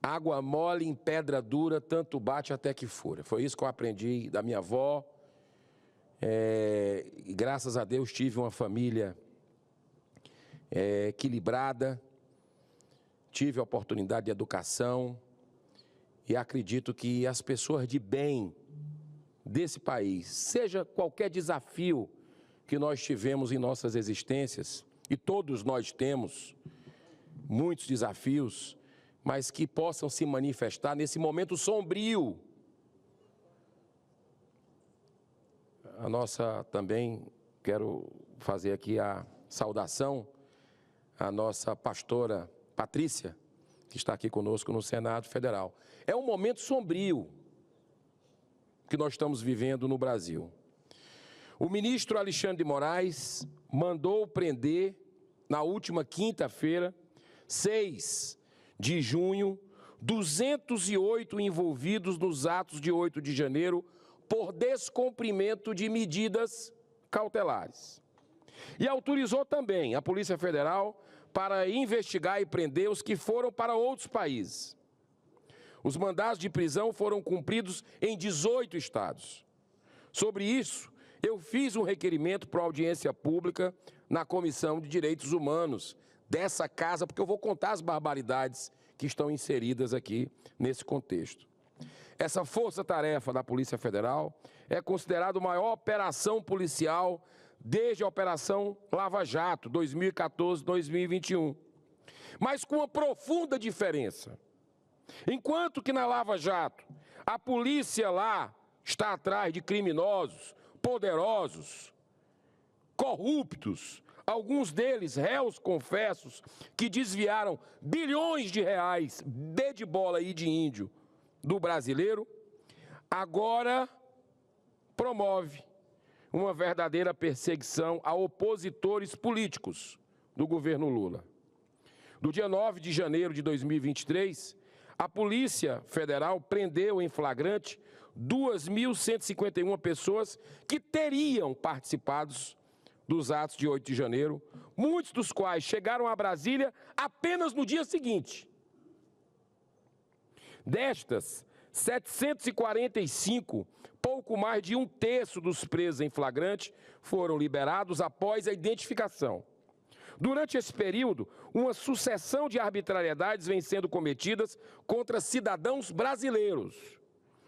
Água mole em pedra dura, tanto bate até que fura. Foi isso que eu aprendi da minha avó. E graças a Deus tive uma família equilibrada, tive a oportunidade de educação e acredito que as pessoas de bem desse país, seja qualquer desafio que nós tivemos em nossas existências, e todos nós temos muitos desafios, mas que possam se manifestar nesse momento sombrio. Também quero fazer aqui a saudação à nossa pastora Patrícia, que está aqui conosco no Senado Federal. É um momento sombrio que nós estamos vivendo no Brasil. O ministro Alexandre de Moraes mandou prender, na última quinta-feira, 6 de junho, 208 envolvidos nos atos de 8 de janeiro por descumprimento de medidas cautelares. E autorizou também a Polícia Federal para investigar e prender os que foram para outros países. Os mandados de prisão foram cumpridos em 18 estados. Sobre isso, eu fiz um requerimento para audiência pública na Comissão de Direitos Humanos dessa casa, porque eu vou contar as barbaridades que estão inseridas aqui nesse contexto. Essa força-tarefa da Polícia Federal é considerada a maior operação policial desde a Operação Lava Jato, 2014-2021. Mas com uma profunda diferença. Enquanto que na Lava Jato, a polícia lá está atrás de criminosos, poderosos, corruptos, alguns deles réus confessos, que desviaram bilhões de reais, B de bola e de índio, do brasileiro, agora promove uma verdadeira perseguição a opositores políticos do governo Lula. No dia 9 de janeiro de 2023, a Polícia Federal prendeu em flagrante 2.151 pessoas que teriam participado dos atos de 8 de janeiro, muitos dos quais chegaram a Brasília apenas no dia seguinte. Destas, 745, pouco mais de um terço dos presos em flagrante, foram liberados após a identificação. Durante esse período, uma sucessão de arbitrariedades vem sendo cometidas contra cidadãos brasileiros,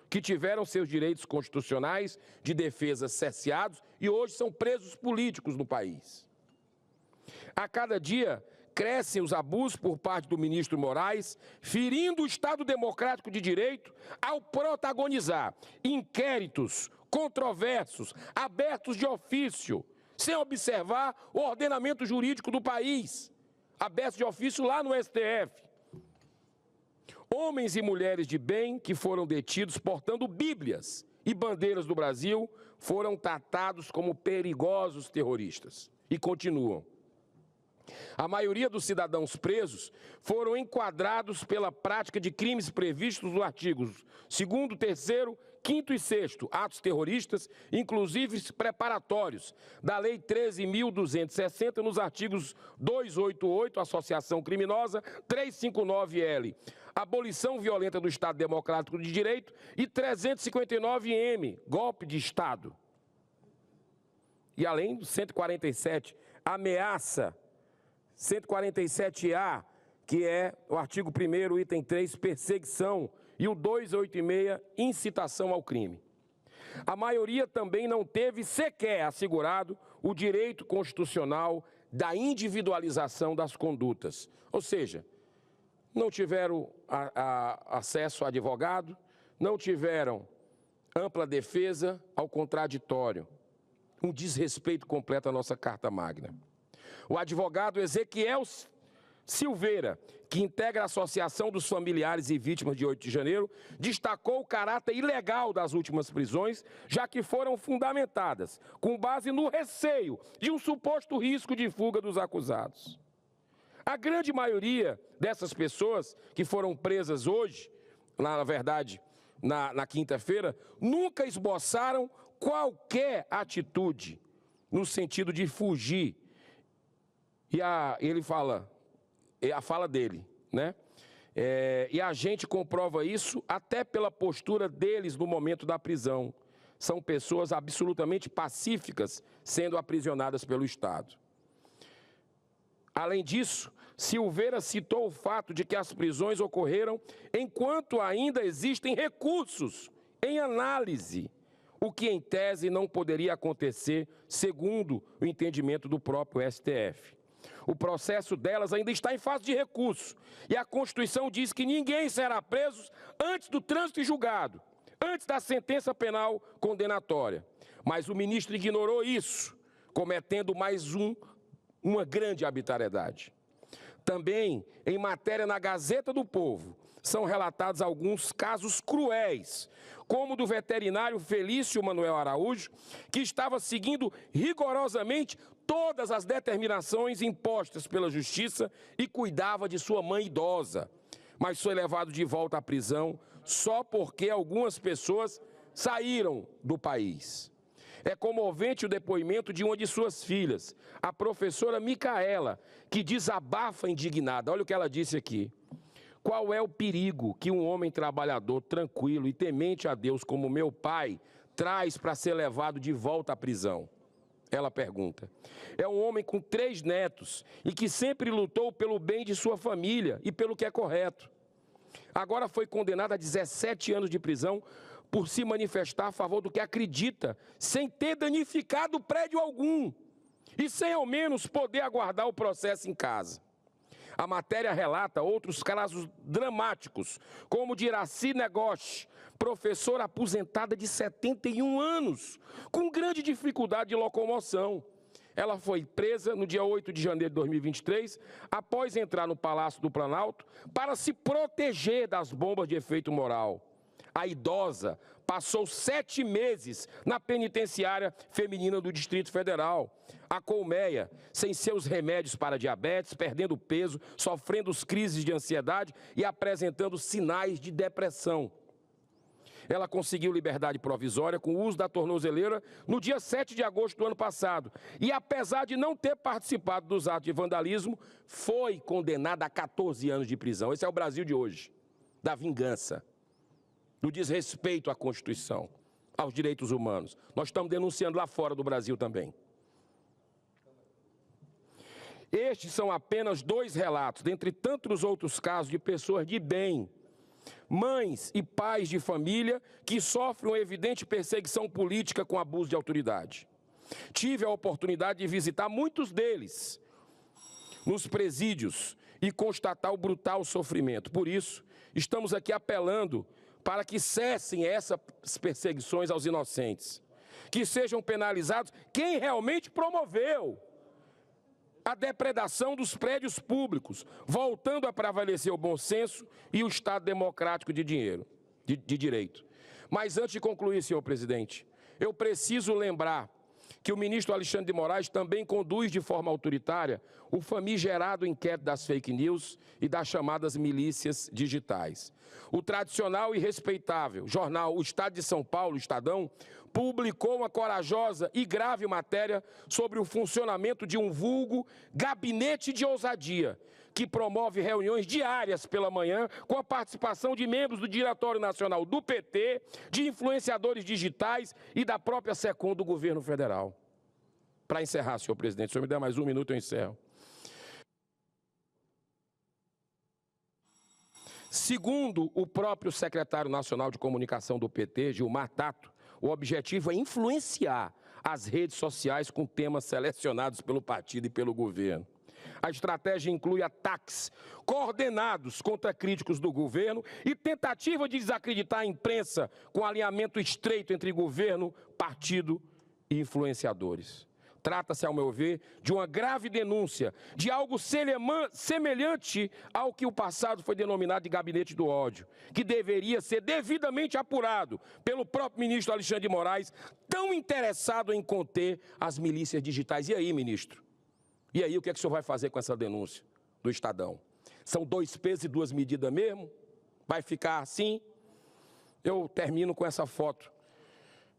que tiveram seus direitos constitucionais de defesa cerceados e hoje são presos políticos no país. A cada dia, crescem os abusos por parte do ministro Moraes, ferindo o Estado Democrático de Direito ao protagonizar inquéritos controversos, abertos de ofício, sem observar o ordenamento jurídico do país, abertos de ofício lá no STF. Homens e mulheres de bem que foram detidos portando bíblias e bandeiras do Brasil foram tratados como perigosos terroristas e continuam. A maioria dos cidadãos presos foram enquadrados pela prática de crimes previstos nos artigos 2º, 3º, 5º e 6º, atos terroristas, inclusive preparatórios, da Lei 13.260, nos artigos 288, associação criminosa, 359-L, abolição violenta do Estado Democrático de Direito, e 359-M, golpe de Estado. E além do 147, ameaça, 147-A, que é o artigo 1º, item 3, perseguição, e o 286, incitação ao crime. A maioria também não teve sequer assegurado o direito constitucional da individualização das condutas. Ou seja, não tiveram acesso a advogado, não tiveram ampla defesa ao contraditório. Um desrespeito completo à nossa Carta Magna. O advogado Ezequiel Silveira, que integra a Associação dos Familiares e Vítimas de 8 de janeiro, destacou o caráter ilegal das últimas prisões, já que foram fundamentadas com base no receio de um suposto risco de fuga dos acusados. A grande maioria dessas pessoas que foram presas hoje, na verdade, na quinta-feira, nunca esboçaram qualquer atitude no sentido de fugir. E ele fala, a fala dele, né? E a gente comprova isso até pela postura deles no momento da prisão. São pessoas absolutamente pacíficas sendo aprisionadas pelo Estado. Além disso, Silveira citou o fato de que as prisões ocorreram enquanto ainda existem recursos em análise, o que em tese não poderia acontecer, segundo o entendimento do próprio STF. O processo delas ainda está em fase de recurso, e a Constituição diz que ninguém será preso antes do trânsito em julgado, antes da sentença penal condenatória. Mas o ministro ignorou isso, cometendo mais uma grande arbitrariedade. Também, em matéria na Gazeta do Povo, são relatados alguns casos cruéis, como o do veterinário Felício Manuel Araújo, que estava seguindo rigorosamente todas as determinações impostas pela Justiça e cuidava de sua mãe idosa, mas foi levado de volta à prisão só porque algumas pessoas saíram do país. É comovente o depoimento de uma de suas filhas, a professora Micaela, que desabafa indignada. Olha o que ela disse aqui. Qual é o perigo que um homem trabalhador, tranquilo e temente a Deus como meu pai traz para ser levado de volta à prisão? Ela pergunta. É um homem com 3 netos e que sempre lutou pelo bem de sua família e pelo que é correto. Agora foi condenado a 17 anos de prisão por se manifestar a favor do que acredita, sem ter danificado prédio algum e sem ao menos poder aguardar o processo em casa. A matéria relata outros casos dramáticos, como o de Iraci Negoche, professora aposentada de 71 anos, com grande dificuldade de locomoção. Ela foi presa no dia 8 de janeiro de 2023, após entrar no Palácio do Planalto, para se proteger das bombas de efeito moral. A idosa passou 7 meses na penitenciária feminina do Distrito Federal. A colmeia, sem seus remédios para diabetes, perdendo peso, sofrendo crises de ansiedade e apresentando sinais de depressão. Ela conseguiu liberdade provisória com o uso da tornozeleira no dia 7 de agosto do ano passado. E, apesar de não ter participado dos atos de vandalismo, foi condenada a 14 anos de prisão. Esse é o Brasil de hoje, da vingança, do desrespeito à Constituição, aos direitos humanos. Nós estamos denunciando lá fora do Brasil também. Estes são apenas 2 relatos, dentre tantos outros casos de pessoas de bem, mães e pais de família que sofrem uma evidente perseguição política com abuso de autoridade. Tive a oportunidade de visitar muitos deles nos presídios e constatar o brutal sofrimento. Por isso, estamos aqui apelando para que cessem essas perseguições aos inocentes, que sejam penalizados quem realmente promoveu a depredação dos prédios públicos, voltando a prevalecer o bom senso e o Estado democrático de direito. Mas antes de concluir, senhor presidente, eu preciso lembrar que o ministro Alexandre de Moraes também conduz de forma autoritária o famigerado inquérito das fake news e das chamadas milícias digitais. O tradicional e respeitável jornal O Estado de São Paulo, Estadão, publicou uma corajosa e grave matéria sobre o funcionamento de um vulgo gabinete de ousadia, que promove reuniões diárias pela manhã com a participação de membros do Diretório Nacional do PT, de influenciadores digitais e da própria SECOM do governo federal. Para encerrar, senhor presidente, se o senhor me der mais 1 minuto, eu encerro. Segundo o próprio secretário nacional de comunicação do PT, Gilmar Tato, o objetivo é influenciar as redes sociais com temas selecionados pelo partido e pelo governo. A estratégia inclui ataques coordenados contra críticos do governo e tentativa de desacreditar a imprensa com alinhamento estreito entre governo, partido e influenciadores. Trata-se, ao meu ver, de uma grave denúncia de algo semelhante ao que o passado foi denominado de gabinete do ódio, que deveria ser devidamente apurado pelo próprio ministro Alexandre de Moraes, tão interessado em conter as milícias digitais. E aí, ministro? E aí, o que é que o senhor vai fazer com essa denúncia do Estadão? São 2 pesos e 2 medidas mesmo? Vai ficar assim? Eu termino com essa foto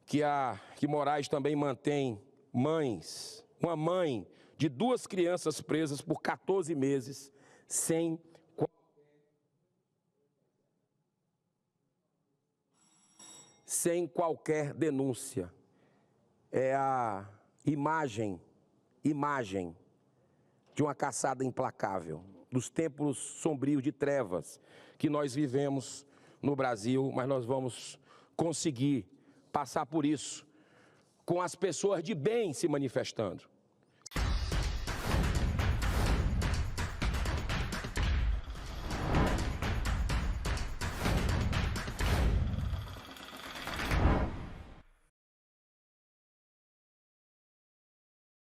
que Moraes também mantém. Uma mãe de 2 crianças presas por 14 meses, sem sem qualquer denúncia. É a imagem de uma caçada implacável, dos tempos sombrios de trevas que nós vivemos no Brasil, mas nós vamos conseguir passar por isso com as pessoas de bem se manifestando.